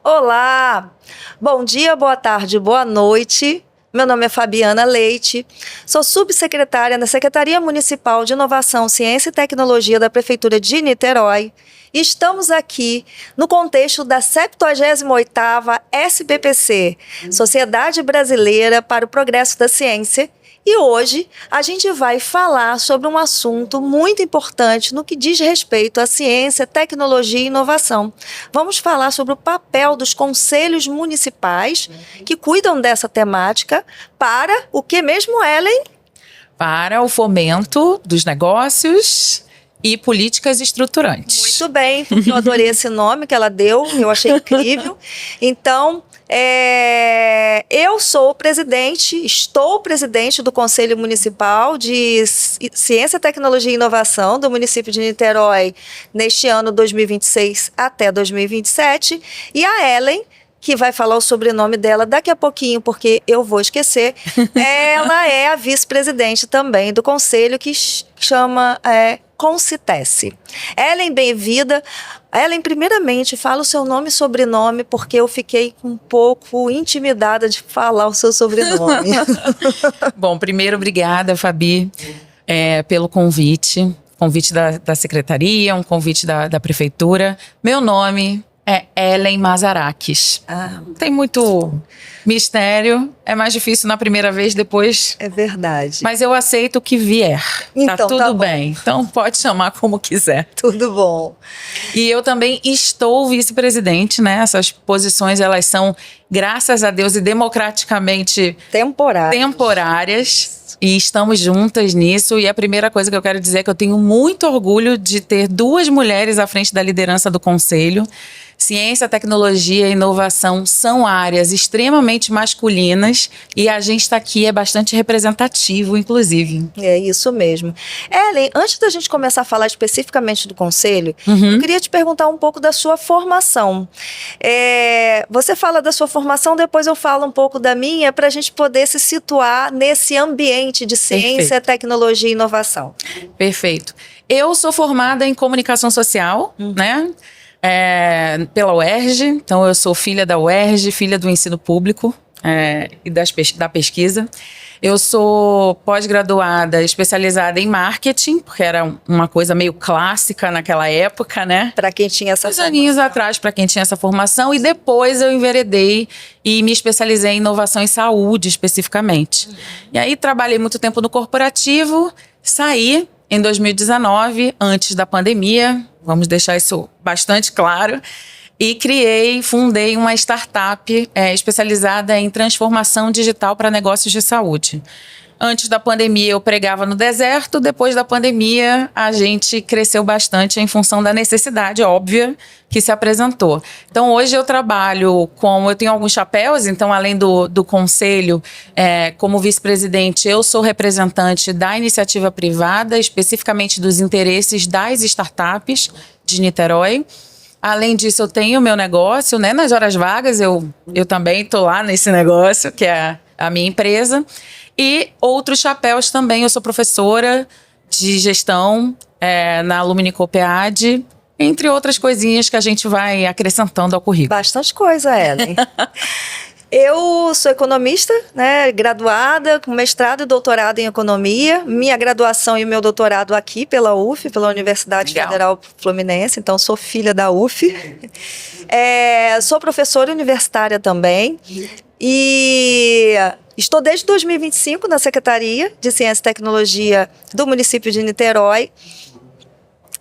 Olá! Bom dia, boa tarde, boa noite. Meu nome é Fabiana Leite, sou subsecretária na Secretaria Municipal de Inovação, Ciência e Tecnologia da Prefeitura de Niterói. E estamos aqui no contexto da 78ª SBPC, Sociedade Brasileira para o Progresso da Ciência. E hoje a gente vai falar sobre um assunto muito importante no que diz respeito à ciência, tecnologia e inovação. Vamos falar sobre o papel dos conselhos municipais que cuidam dessa temática para o que mesmo, Ellen? Para o fomento dos negócios e políticas estruturantes. Muito bem, eu adorei esse nome que ela deu, eu achei incrível. Então, eu sou estou presidente do Conselho Municipal de Ciência, Tecnologia e Inovação do município de Niterói neste ano 2026 até 2027. E a Ellen, que vai falar o sobrenome dela daqui a pouquinho, porque eu vou esquecer, ela é a vice-presidente também do conselho, que chama Concitece. Ellen, bem-vinda. Ellen, primeiramente, fala o seu nome e sobrenome, porque eu fiquei um pouco intimidada de falar o seu sobrenome. Bom, primeiro, obrigada, Fabi, pelo convite da secretaria, um convite da prefeitura. Meu nome é Ellen Mazarakis. Não tem muito mistério, é mais difícil na primeira vez, depois... É verdade. Mas eu aceito o que vier, então, tá tudo bem. Então pode chamar como quiser. Tudo bom. E eu também estou vice-presidente, né? Essas posições, elas são, graças a Deus e democraticamente... temporárias. E estamos juntas nisso. E a primeira coisa que eu quero dizer é que eu tenho muito orgulho de ter duas mulheres à frente da liderança do Conselho. Ciência, tecnologia e inovação são áreas extremamente masculinas e a gente está aqui, é bastante representativo, inclusive. É isso mesmo. Ellen, antes da gente começar a falar especificamente do Conselho, eu queria te perguntar um pouco da sua formação. Você fala da sua formação, depois eu falo um pouco da minha, para a gente poder se situar nesse ambiente de ciência, tecnologia e inovação. Perfeito. Eu sou formada em comunicação social, né? Pela UERJ, então eu sou filha da UERJ, filha do ensino público e da pesquisa. Eu sou pós-graduada, especializada em marketing, porque era uma coisa meio clássica naquela época, né? Para quem tinha essa formação. Anos atrás, para quem tinha essa formação. E depois eu enveredei e me especializei em inovação em saúde, especificamente. E aí trabalhei muito tempo no corporativo, saí em 2019, antes da pandemia, vamos deixar isso bastante claro, e fundei uma startup especializada em transformação digital para negócios de saúde. Antes da pandemia eu pregava no deserto, depois da pandemia a gente cresceu bastante em função da necessidade óbvia que se apresentou. Então hoje eu trabalho eu tenho alguns chapéus, então além do conselho, como vice-presidente eu sou representante da iniciativa privada, especificamente dos interesses das startups de Niterói. Além disso, eu tenho o meu negócio, né? Nas horas vagas eu também estou lá nesse negócio, que é a minha empresa. E outros chapéus também, eu sou professora de gestão na Alumni Copead, entre outras coisinhas que a gente vai acrescentando ao currículo. Bastante coisa, Ellen. Eu sou economista, né, graduada, com mestrado e doutorado em economia. Minha graduação e meu doutorado aqui pela UF, pela Universidade Federal Fluminense, então sou filha da UF. Sou professora universitária também e estou desde 2025 na Secretaria de Ciência e Tecnologia do município de Niterói.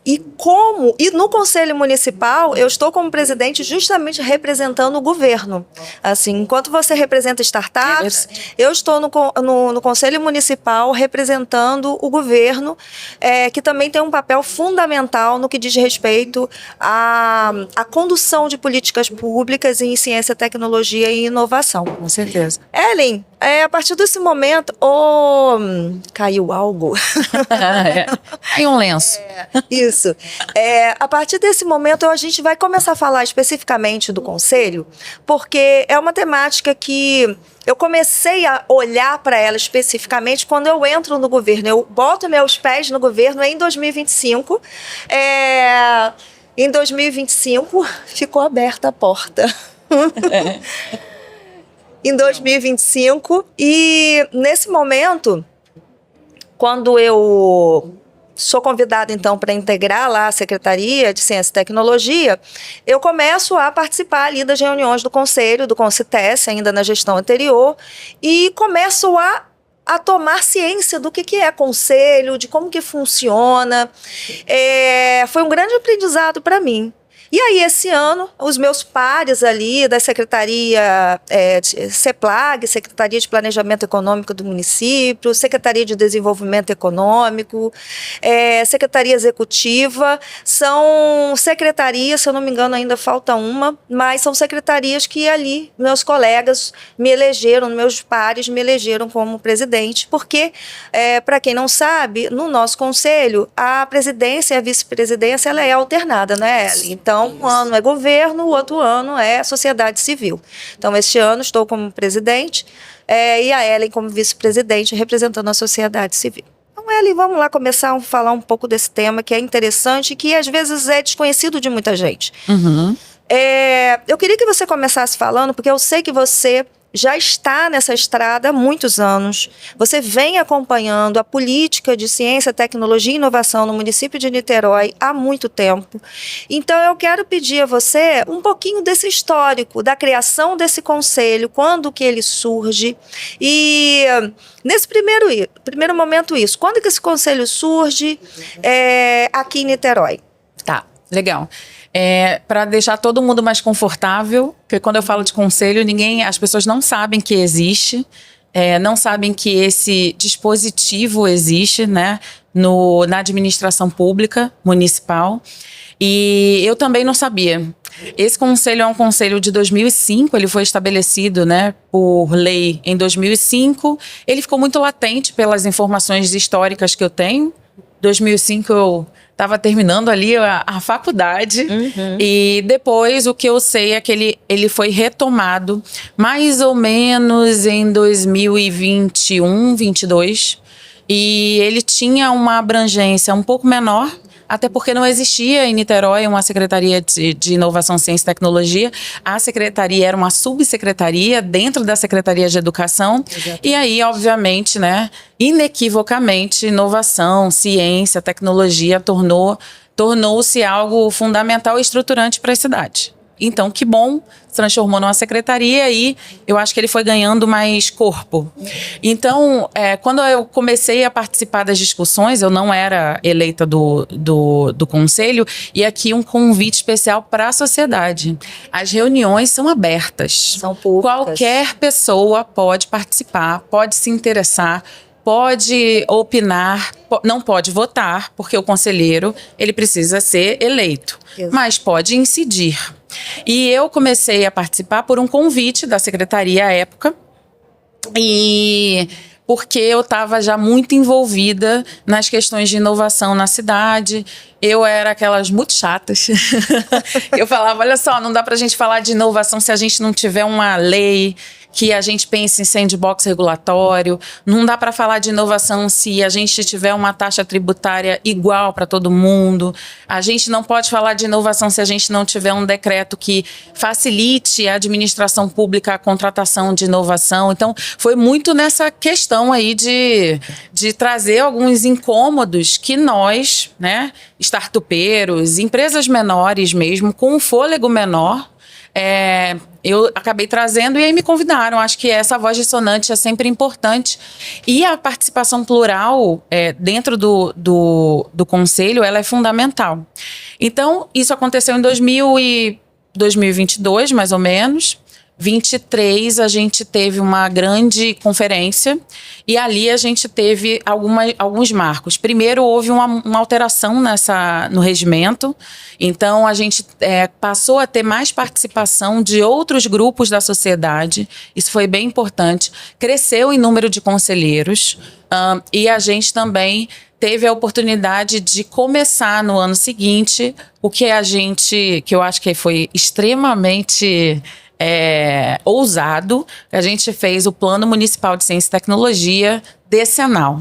E no Conselho Municipal, eu estou como presidente justamente representando o governo. Assim, enquanto você representa startups, eu estou no Conselho Municipal representando o governo, que também tem um papel fundamental no que diz respeito à condução de políticas públicas em ciência, tecnologia e inovação. Com certeza. Ellen, a partir desse momento, caiu algo. Caiu um lenço. Isso. A partir desse momento, a gente vai começar a falar especificamente do Conselho, porque é uma temática que eu comecei a olhar para ela especificamente quando eu entro no governo. Eu boto meus pés no governo em 2025. Em 2025, ficou aberta a porta. em 2025. E nesse momento, quando eu sou convidada, então, para integrar lá a Secretaria de Ciência e Tecnologia, eu começo a participar ali das reuniões do Conselho, do Concitece, ainda na gestão anterior, e começo a tomar ciência do que é conselho, de como que funciona. Foi um grande aprendizado para mim. E aí, esse ano, os meus pares ali da Secretaria de CEPLAG, Secretaria de Planejamento Econômico do município, Secretaria de Desenvolvimento Econômico, Secretaria Executiva, são secretarias, se eu não me engano ainda falta uma, mas são secretarias que ali meus colegas me elegeram, meus pares me elegeram como presidente, porque, para quem não sabe, no nosso conselho, a presidência e a vice-presidência ela é alternada, né, Ellen? Então, um ano é governo, o outro ano é sociedade civil. Então, este ano estou como presidente e a Ellen como vice-presidente, representando a sociedade civil. Então, Ellen, vamos lá começar a falar um pouco desse tema que é interessante e que às vezes é desconhecido de muita gente. Uhum. Eu queria que você começasse falando, porque eu sei que você já está nessa estrada há muitos anos. Você vem acompanhando a política de ciência, tecnologia e inovação no município de Niterói há muito tempo. Então, eu quero pedir a você um pouquinho desse histórico, da criação desse conselho, quando que ele surge. E, nesse primeiro momento, quando que esse conselho surge aqui em Niterói? Tá, legal. Para deixar todo mundo mais confortável, porque quando eu falo de conselho, as pessoas não sabem que existe, não sabem que esse dispositivo existe, né, na administração pública municipal. E eu também não sabia. Esse conselho é um conselho de 2005, ele foi estabelecido, né, por lei em 2005. Ele ficou muito latente pelas informações históricas que eu tenho. 2005 eu estava terminando ali a faculdade. Uhum. E depois o que eu sei é que ele foi retomado mais ou menos em 2021, 22. E ele tinha uma abrangência um pouco menor, até porque não existia em Niterói uma Secretaria de Inovação, Ciência e Tecnologia. A secretaria era uma subsecretaria dentro da Secretaria de Educação. Exatamente. E aí, obviamente, né, inequivocamente, inovação, ciência, tecnologia tornou-se algo fundamental e estruturante para a cidade. Então, que bom, se transformou numa secretaria e eu acho que ele foi ganhando mais corpo. Então, quando eu comecei a participar das discussões, eu não era eleita do conselho, e aqui um convite especial para a sociedade. As reuniões são abertas. São públicas. Qualquer pessoa pode participar, pode se interessar, pode opinar, não pode votar, porque o conselheiro ele precisa ser eleito, mas pode incidir. E eu comecei a participar por um convite da secretaria à época, e porque eu estava já muito envolvida nas questões de inovação na cidade. Eu era aquelas muito chatas. Eu falava, olha só, não dá pra gente falar de inovação se a gente não tiver uma lei que a gente pense em sandbox regulatório. Não dá para falar de inovação se a gente tiver uma taxa tributária igual para todo mundo. A gente não pode falar de inovação se a gente não tiver um decreto que facilite a administração pública a contratação de inovação. Então, foi muito nessa questão aí de trazer alguns incômodos que nós, né, startupeiros, empresas menores mesmo, com um fôlego menor, eu acabei trazendo e aí me convidaram. Acho que essa voz dissonante é sempre importante. E a participação plural dentro do conselho, ela é fundamental. Então, isso aconteceu em 2022, mais ou menos. 23, a gente teve uma grande conferência e ali a gente teve alguns marcos. Primeiro, houve uma alteração no regimento, então a gente passou a ter mais participação de outros grupos da sociedade, isso foi bem importante. Cresceu em número de conselheiros e a gente também teve a oportunidade de começar no ano seguinte o que eu acho que foi extremamente ousado. A gente fez o Plano Municipal de Ciência e Tecnologia decenal.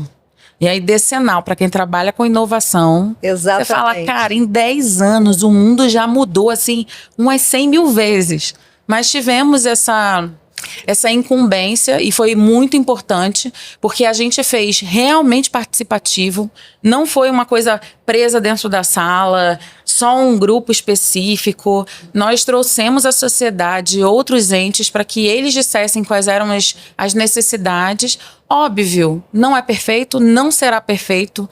E aí, decenal, para quem trabalha com inovação, exatamente. Você fala, cara, em 10 anos o mundo já mudou, assim, umas 100 mil vezes. mas tivemos essa incumbência e foi muito importante, porque a gente fez realmente participativo, não foi uma coisa presa dentro da sala, só um grupo específico. Nós trouxemos a sociedade, outros entes, para que eles dissessem quais eram as necessidades. Óbvio, não é perfeito, não será perfeito.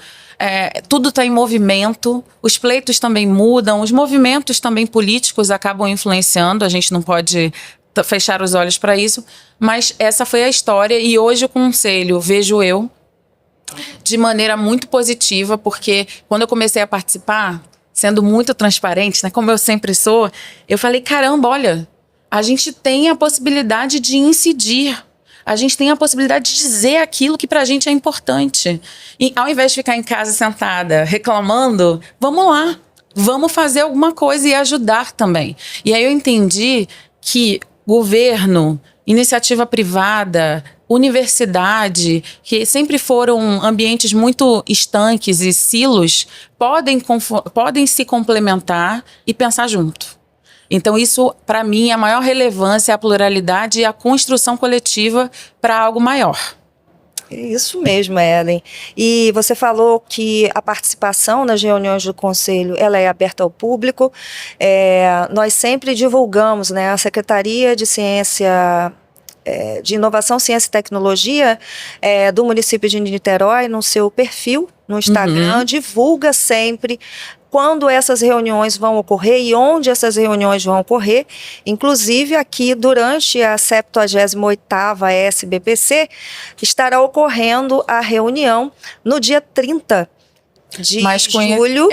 Tudo está em movimento, os pleitos também mudam, os movimentos também políticos acabam influenciando, a gente não pode fechar os olhos para isso, mas essa foi a história e hoje o conselho, vejo eu, de maneira muito positiva, porque quando eu comecei a participar, sendo muito transparente, né, como eu sempre sou, eu falei, caramba, olha, a gente tem a possibilidade de incidir, a gente tem a possibilidade de dizer aquilo que pra gente é importante. E ao invés de ficar em casa sentada reclamando, vamos lá, vamos fazer alguma coisa e ajudar também. E aí eu entendi que governo, iniciativa privada, universidade, que sempre foram ambientes muito estanques e silos, podem se complementar e pensar junto. Então isso, para mim, a maior relevância é a pluralidade e a construção coletiva para algo maior. Isso mesmo, Ellen. E você falou que a participação nas reuniões do Conselho ela é aberta ao público. Nós sempre divulgamos, né, a Secretaria de de Inovação, Ciência e Tecnologia do município de Niterói, no seu perfil no Instagram, divulga sempre quando essas reuniões vão ocorrer e onde essas reuniões vão ocorrer. Inclusive, aqui, durante a 78ª SBPC, estará ocorrendo a reunião no dia 30 de julho,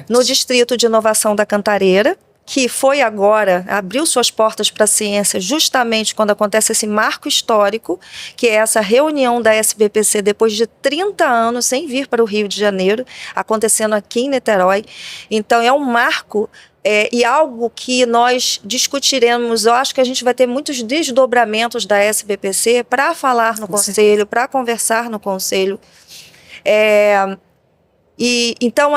no Distrito de Inovação da Cantareira, que foi agora, abriu suas portas para a ciência justamente quando acontece esse marco histórico, que é essa reunião da SBPC depois de 30 anos sem vir para o Rio de Janeiro, acontecendo aqui em Niterói. Então é um marco e algo que nós discutiremos. Eu acho que a gente vai ter muitos desdobramentos da SBPC para falar no Conselho, para conversar no Conselho. Então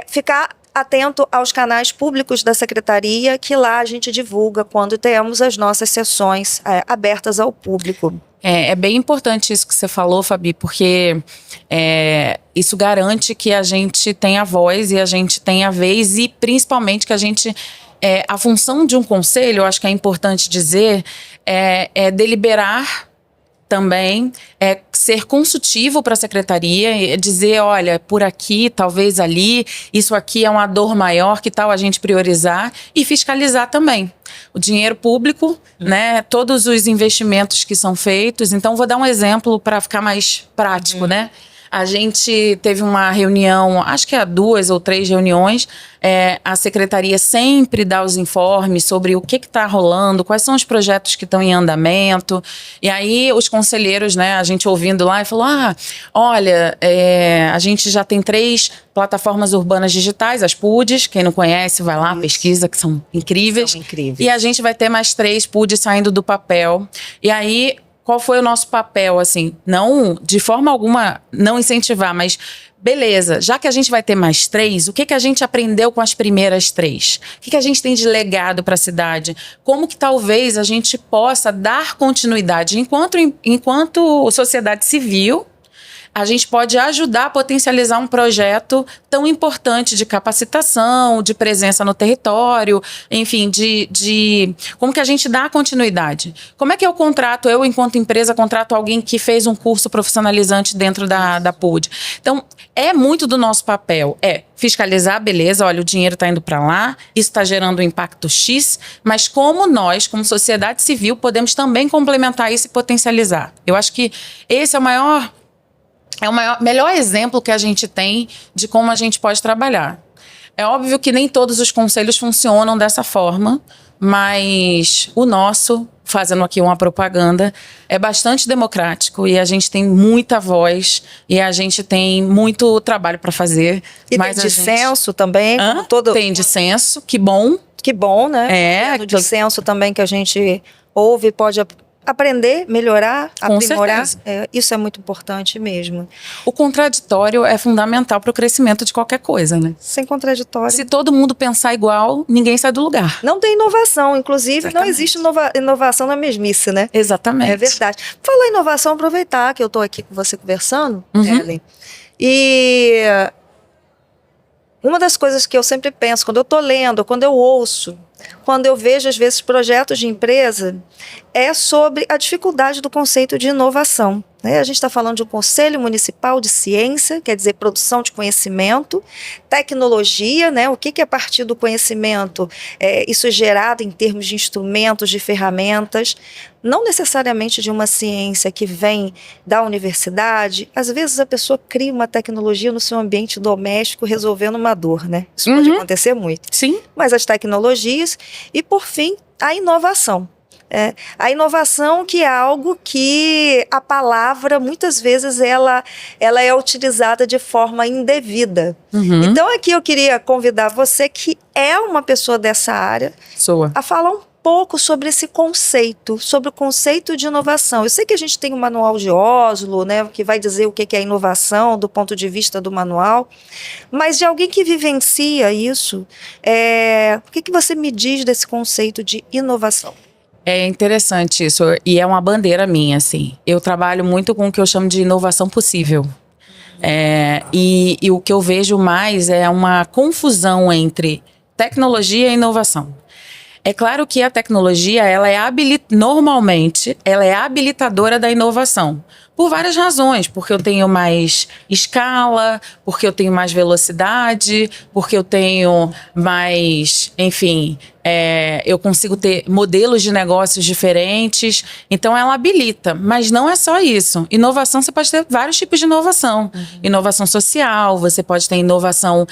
ficar atento aos canais públicos da Secretaria, que lá a gente divulga quando temos as nossas sessões abertas ao público. É bem importante isso que você falou, Fabi, porque isso garante que a gente tenha voz e a gente tenha vez e principalmente que a gente... a função de um conselho, eu acho que é importante dizer, é deliberar também, ser consultivo para a secretaria, dizer, olha, por aqui, talvez ali, isso aqui é uma dor maior, que tal a gente priorizar e fiscalizar também. O dinheiro público, né, todos os investimentos que são feitos. Então, vou dar um exemplo para ficar mais prático, né? A gente teve uma reunião, acho que há 2 ou 3 reuniões, a secretaria sempre dá os informes sobre o que está rolando, quais são os projetos que estão em andamento, e aí os conselheiros, né, a gente ouvindo lá e falou, olha, a gente já tem 3 plataformas urbanas digitais, as PUDs, quem não conhece vai lá, pesquisa, que são incríveis. São incríveis. E a gente vai ter mais 3 PUDs saindo do papel, e aí... Qual foi o nosso papel, assim? Não, de forma alguma, não incentivar, mas beleza, já que a gente vai ter mais 3, o que a gente aprendeu com as primeiras 3? O que a gente tem de legado para a cidade? Como que talvez a gente possa dar continuidade enquanto sociedade civil, a gente pode ajudar a potencializar um projeto tão importante de capacitação, de presença no território, enfim, de como que a gente dá continuidade. Como é que eu contrato, eu enquanto empresa contrato alguém que fez um curso profissionalizante dentro da PUD? Então, é muito do nosso papel, fiscalizar, beleza, olha, o dinheiro está indo para lá, isso está gerando um impacto X, mas como nós, como sociedade civil, podemos também complementar isso e potencializar. Eu acho que esse é o melhor exemplo que a gente tem de como a gente pode trabalhar. É óbvio que nem todos os conselhos funcionam dessa forma, mas o nosso, fazendo aqui uma propaganda, é bastante democrático e a gente tem muita voz e a gente tem muito trabalho para fazer. E mas tem dissenso também? Tem dissenso, que bom. Que bom, né? No dissenso também que a gente ouve, pode aprender, melhorar, Com aprimorar. certeza. Isso é muito importante mesmo. O contraditório é fundamental para o crescimento de qualquer coisa, né? Sem contraditório. Se todo mundo pensar igual, ninguém sai do lugar. Não tem inovação, inclusive Exatamente. não existe inovação na mesmice, né? Exatamente. É verdade. Falar em inovação, aproveitar que eu estou aqui com você conversando, Ellen, e uma das coisas que eu sempre penso, quando eu estou lendo, quando eu ouço, quando eu vejo, às vezes, projetos de empresa, é sobre a dificuldade do conceito de inovação. Né? A gente está falando de um Conselho Municipal de Ciência, quer dizer, produção de conhecimento, tecnologia, né? O que é a partir do conhecimento? Isso é gerado em termos de instrumentos, de ferramentas, não necessariamente de uma ciência que vem da universidade. Às vezes a pessoa cria uma tecnologia no seu ambiente doméstico resolvendo uma dor, né? Isso pode acontecer muito. Sim. Mas as tecnologias e, por fim, a inovação. A inovação, que é algo que a palavra, muitas vezes, ela é utilizada de forma indevida. Então, aqui eu queria convidar você, que é uma pessoa dessa área, a falar um pouco sobre esse conceito, sobre o conceito de inovação. Eu sei que a gente tem o manual de Oslo, né, que vai dizer o que é inovação do ponto de vista do manual, mas de alguém que vivencia isso, o que você me diz desse conceito de inovação? É interessante isso, e é uma bandeira minha, assim. Eu trabalho muito com o que eu chamo de inovação possível. E o que eu vejo mais é uma confusão entre tecnologia e inovação. É claro que a tecnologia, normalmente, ela é habilitadora da inovação. Por várias razões, porque eu tenho mais escala, porque eu tenho mais velocidade, porque eu tenho mais, enfim, eu consigo ter modelos de negócios diferentes. Então ela habilita, mas não é só isso. Inovação, você pode ter vários tipos de inovação. Inovação social, você pode ter inovação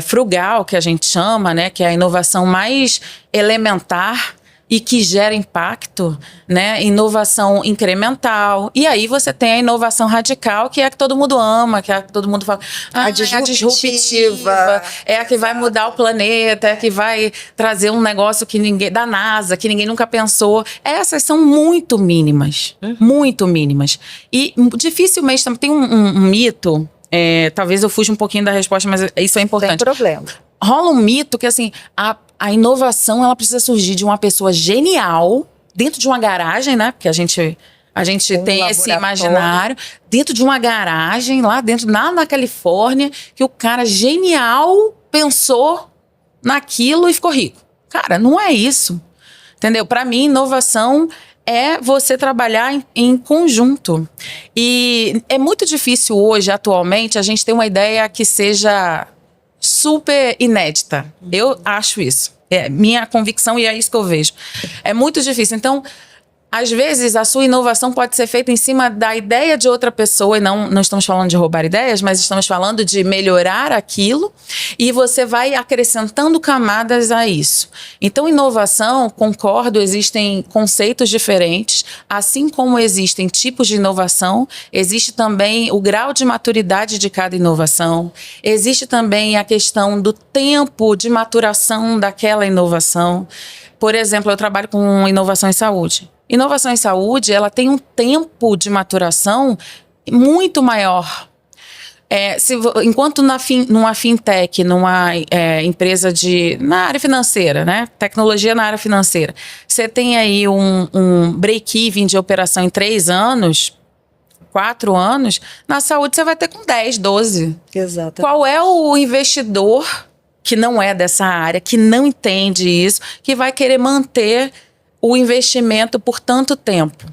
frugal, que a gente chama, né? Que é a inovação mais elementar e que gera impacto, né? Inovação incremental. E aí você tem a inovação radical, que é a que todo mundo ama, que é a que todo mundo fala, a disruptiva, é a que vai mudar o planeta, é a que vai trazer um negócio da NASA, que ninguém nunca pensou. Essas são muito mínimas, muito mínimas. E dificilmente, tem um mito, talvez eu fuja um pouquinho da resposta, mas isso é importante. Sem problema. Rola um mito que, assim, a inovação, ela precisa surgir de uma pessoa genial, dentro de uma garagem, né? Porque a gente tem esse imaginário, dentro de uma garagem, lá na Califórnia, que o cara genial pensou naquilo e ficou rico. Cara, não é isso. Entendeu? Para mim, inovação é você trabalhar em conjunto. E é muito difícil hoje, atualmente, a gente ter uma ideia que seja super inédita. Eu acho isso. É minha convicção e é isso que eu vejo. É muito difícil. Então, às vezes, a sua inovação pode ser feita em cima da ideia de outra pessoa, e não estamos falando de roubar ideias, mas estamos falando de melhorar aquilo, e você vai acrescentando camadas a isso. Então, inovação, concordo, existem conceitos diferentes, assim como existem tipos de inovação, existe também o grau de maturidade de cada inovação, existe também a questão do tempo de maturação daquela inovação. Por exemplo, eu trabalho com inovação em saúde. Inovação em saúde, ela tem um tempo de maturação muito maior. Enquanto numa fintech, numa empresa na área financeira, né? Tecnologia na área financeira, você tem aí um break-even de operação em 3 anos, 4 anos, na saúde você vai ter com 10, 12. Exato. Qual é o investidor que não é dessa área, que não entende isso, que vai querer manter o investimento por tanto tempo?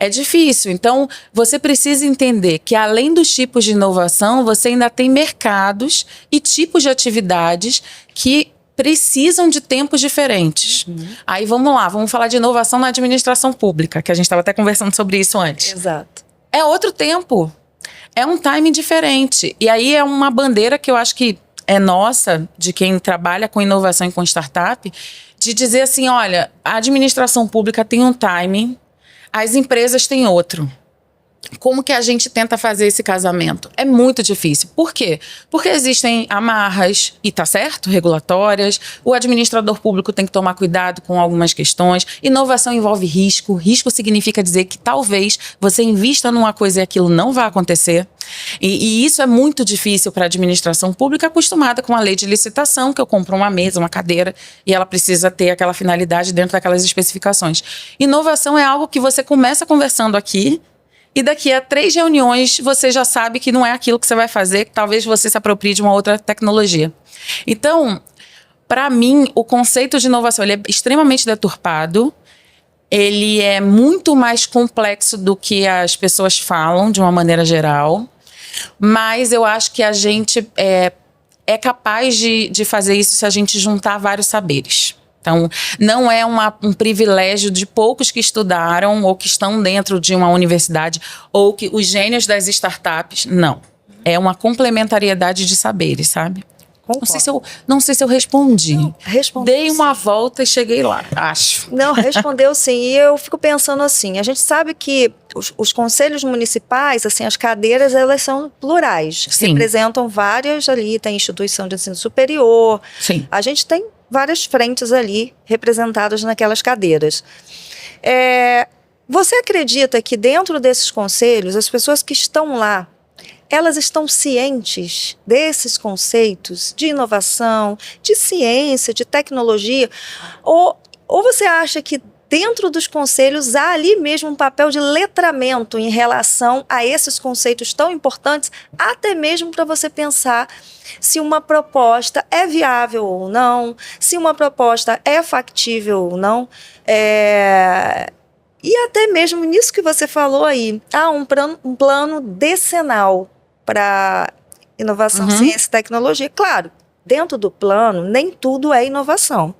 É difícil. Então, você precisa entender que, além dos tipos de inovação, você ainda tem mercados e tipos de atividades que precisam de tempos diferentes. Aí, vamos falar de inovação na administração pública, que a gente estava até conversando sobre isso antes. Exato. É outro tempo. É um timing diferente. E aí é uma bandeira que eu acho que é nossa, de quem trabalha com inovação e com startup, de dizer assim, olha, a administração pública tem um timing, as empresas têm outro. como que a gente tenta fazer esse casamento? É muito difícil. Por quê? Porque existem amarras, e tá certo, regulatórias. O administrador público tem que tomar cuidado com algumas questões. Inovação envolve risco. Risco significa dizer que talvez você invista numa coisa e aquilo não vai acontecer. E isso é muito difícil para a administração pública acostumada com a lei de licitação, que eu compro uma mesa, uma cadeira, e ela precisa ter aquela finalidade dentro daquelas especificações. Inovação é algo que você começa conversando aqui, e daqui a 3 reuniões você já sabe que não é aquilo que você vai fazer, que talvez você se aproprie de uma outra tecnologia. Então, para mim, o conceito de inovação ele é extremamente deturpado, ele é muito mais complexo do que as pessoas falam, de uma maneira geral, mas eu acho que a gente é capaz de fazer isso se a gente juntar vários saberes. Então, não é um privilégio de poucos que estudaram ou que estão dentro de uma universidade ou que os gênios das startups, não. É uma complementariedade de saberes, sabe? Não sei se eu respondi. Não, Dei uma volta e cheguei lá, acho. Não, respondeu sim. E eu fico pensando assim, a gente sabe que os conselhos municipais, assim, as cadeiras, elas são plurais. Sim. Representam várias ali, tem instituição de ensino superior. Sim. A gente tem várias frentes ali representadas naquelas cadeiras. Você acredita que dentro desses conselhos, as pessoas que estão lá, elas estão cientes desses conceitos de inovação, de ciência, de tecnologia? Ou você acha que dentro dos conselhos há ali mesmo um papel de letramento em relação a esses conceitos tão importantes, até mesmo para você pensar se uma proposta é viável ou não, se uma proposta é factível ou não, e até mesmo nisso que você falou aí, há um plano decenal para inovação, ciência e tecnologia. Claro, dentro do plano, nem tudo é inovação.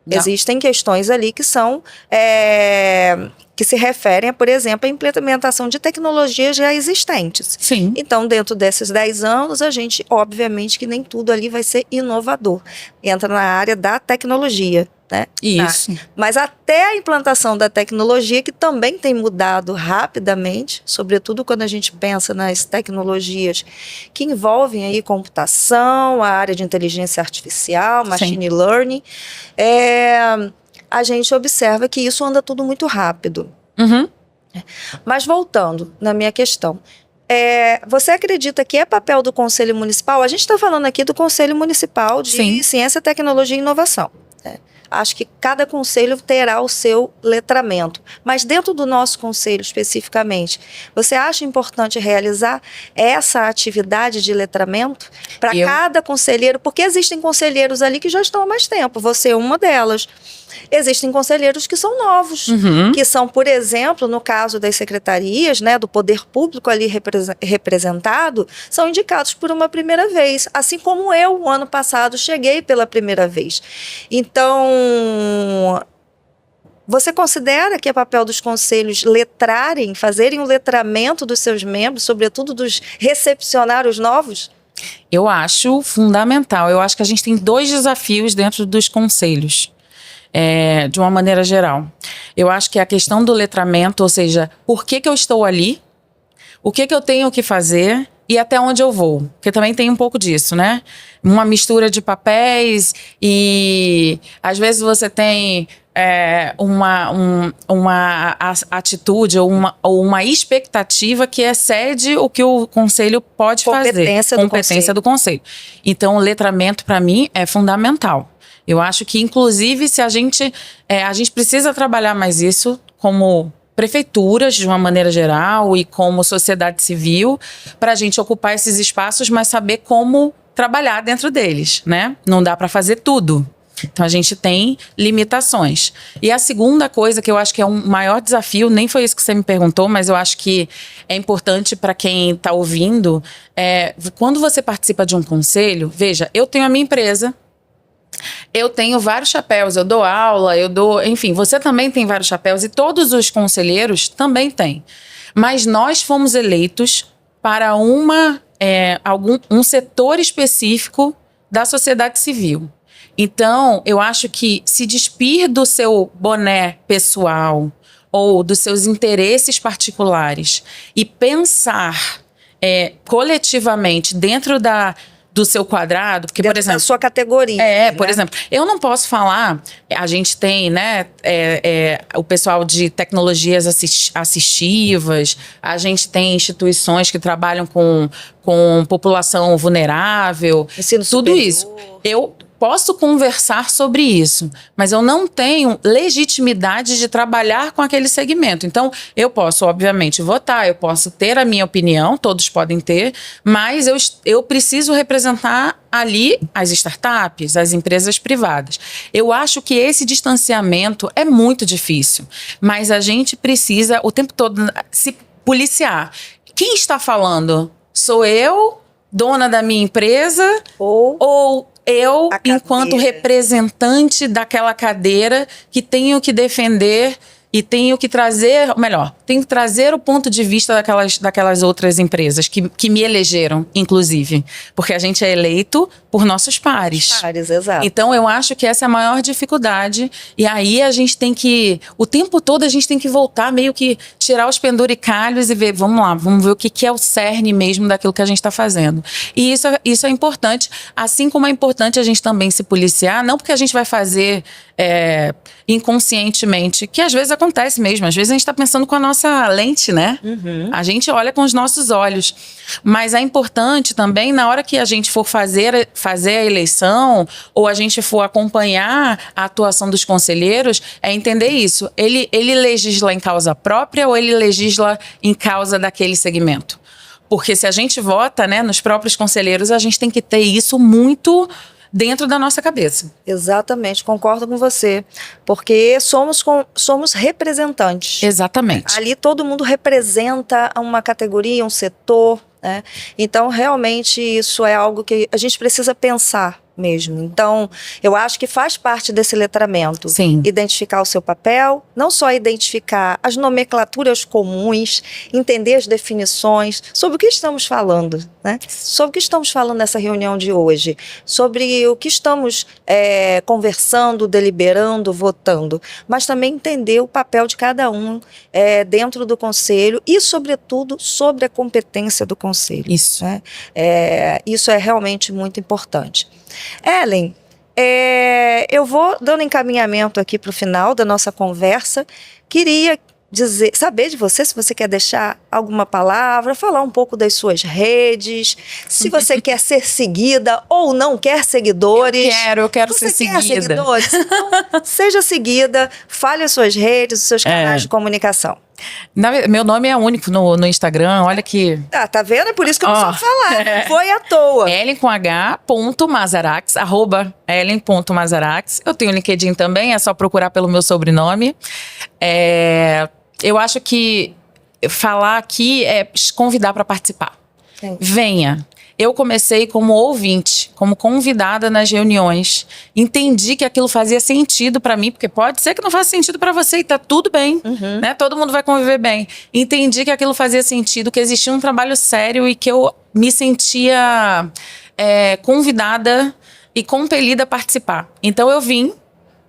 Não. Existem questões ali que são que se referem, por exemplo, à implementação de tecnologias já existentes. Sim. Então, dentro desses 10 anos, a gente, obviamente, que nem tudo ali vai ser inovador. Entra na área da tecnologia, né? Isso. Mas até a implantação da tecnologia, que também tem mudado rapidamente, sobretudo quando a gente pensa nas tecnologias que envolvem aí computação, a área de inteligência artificial, machine learning, a gente observa que isso anda tudo muito rápido. Mas voltando na minha questão, você acredita que é papel do Conselho Municipal? A gente está falando aqui do Conselho Municipal de Ciência, Tecnologia e Inovação. Acho que cada conselho terá o seu letramento. Mas dentro do nosso conselho especificamente, você acha importante realizar essa atividade de letramento para cada conselheiro? Porque existem conselheiros ali que já estão há mais tempo, você é uma delas. Existem conselheiros que são novos, que são, por exemplo, no caso das secretarias, né, do poder público ali representado, são indicados por uma primeira vez, assim como eu, o ano passado, cheguei pela primeira vez. Então, você considera que é papel dos conselhos letrarem, fazerem o letramento dos seus membros, sobretudo dos recepcionários novos? Eu acho fundamental. Eu acho que a gente tem 2 desafios dentro dos conselhos. De uma maneira geral. Eu acho que a questão do letramento, ou seja, por que eu estou ali, o que eu tenho que fazer e até onde eu vou. Porque também tem um pouco disso, né? Uma mistura de papéis e às vezes você tem uma atitude ou uma expectativa que excede o que o conselho pode fazer. Competência do conselho. Então, o letramento, para mim, é fundamental. Eu acho que, inclusive, se a gente precisa trabalhar mais isso como prefeituras, de uma maneira geral, e como sociedade civil, para a gente ocupar esses espaços, mas saber como trabalhar dentro deles, né? Não dá para fazer tudo. Então, a gente tem limitações. E a segunda coisa que eu acho que é um maior desafio, nem foi isso que você me perguntou, mas eu acho que é importante para quem está ouvindo, quando você participa de um conselho, veja, eu tenho a minha empresa, eu tenho vários chapéus, eu dou aula, enfim, você também tem vários chapéus e todos os conselheiros também têm. Mas nós fomos eleitos para um setor específico da sociedade civil. Então, eu acho que se despir do seu boné pessoal ou dos seus interesses particulares e pensar coletivamente dentro do seu quadrado, porque, dentro por exemplo, da sua categoria. por exemplo, eu não posso falar, a gente tem, né, o pessoal de tecnologias assistivas, a gente tem instituições que trabalham com população vulnerável, Ensino tudo superior. isso. Eu posso conversar sobre isso, mas eu não tenho legitimidade de trabalhar com aquele segmento. Então, eu posso, obviamente, votar, eu posso ter a minha opinião, todos podem ter, mas eu preciso representar ali as startups, as empresas privadas. Eu acho que esse distanciamento é muito difícil, mas a gente precisa o tempo todo se policiar. Quem está falando? Sou eu, dona da minha empresa, ou eu, enquanto representante daquela cadeira, que tenho que defender e tenho que trazer, melhor, tenho que trazer o ponto de vista daquelas outras empresas que me elegeram, inclusive. Porque a gente é eleito por nossos pares. Pares, exato. Então, eu acho que essa é a maior dificuldade. E aí, a gente tem que, o tempo todo, a gente tem que voltar, meio que tirar os penduricalhos e ver, vamos lá, vamos ver o que é o cerne mesmo daquilo que a gente está fazendo. E isso é importante, assim como é importante a gente também se policiar, não porque a gente vai fazer inconscientemente, que às vezes acontece mesmo, às vezes a gente está pensando com a nossa lente, né? Uhum. A gente olha com os nossos olhos. Mas é importante também, na hora que a gente for fazer a eleição, ou a gente for acompanhar a atuação dos conselheiros, é entender isso. Ele legisla em causa própria ou ele legisla em causa daquele segmento? Porque se a gente vota, né, nos próprios conselheiros, a gente tem que ter isso muito dentro da nossa cabeça. Exatamente, concordo com você. Porque somos representantes. Exatamente. Ali todo mundo representa uma categoria, um setor, né? Então, realmente, isso é algo que a gente precisa pensar mesmo. Então, eu acho que faz parte desse letramento. Sim. Identificar o seu papel, não só identificar as nomenclaturas comuns, entender as definições, sobre o que estamos falando, né? Sobre o que estamos falando nessa reunião de hoje, sobre o que estamos conversando, deliberando, votando, mas também entender o papel de cada um dentro do conselho e, sobretudo, sobre a competência do conselho. Isso. Né? Isso é realmente muito importante. Ellen, eu vou dando encaminhamento aqui para o final da nossa conversa. Queria saber de você, se você quer deixar alguma palavra, falar um pouco das suas redes, se você quer ser seguida ou não quer seguidores. Eu quero ser seguida. Você quer seguidores? Então, seja seguida, fale as suas redes, os seus canais de comunicação. Meu nome é único no Instagram, olha que... Tá vendo? É por isso que eu não preciso falar. Não foi à toa. ellen.h.mazarax, @ellen.mazarax. Eu tenho LinkedIn também, é só procurar pelo meu sobrenome. Eu acho que falar aqui é convidar para participar. Sim. Venha. Eu comecei como ouvinte, como convidada nas reuniões. Entendi que aquilo fazia sentido para mim, porque pode ser que não faça sentido para você e tá tudo bem, né? Todo mundo vai conviver bem. Entendi que aquilo fazia sentido, que existia um trabalho sério e que eu me sentia convidada e compelida a participar. Então eu vim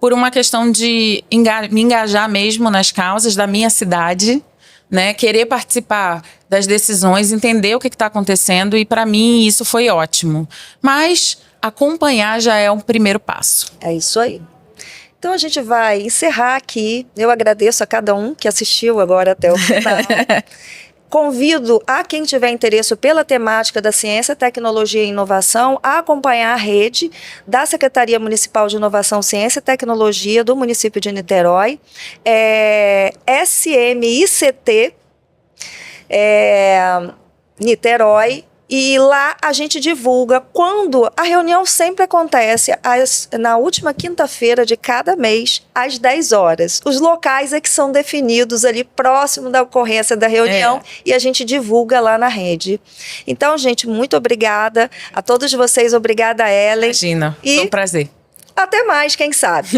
por uma questão de me engajar mesmo nas causas da minha cidade, né, querer participar das decisões, entender o que está acontecendo, e para mim isso foi ótimo. Mas acompanhar já é um primeiro passo. É isso aí. Então a gente vai encerrar aqui. Eu agradeço a cada um que assistiu agora até o final. Convido a quem tiver interesse pela temática da ciência, tecnologia e inovação a acompanhar a rede da Secretaria Municipal de Inovação, Ciência e Tecnologia do município de Niterói, SMICT Niterói. E lá a gente divulga quando a reunião sempre acontece na última quinta-feira de cada mês, às 10 horas. Os locais que são definidos ali próximo da ocorrência da reunião e a gente divulga lá na rede. Então, gente, muito obrigada a todos vocês. Obrigada, Ellen. Imagina, foi um prazer. Até mais, quem sabe.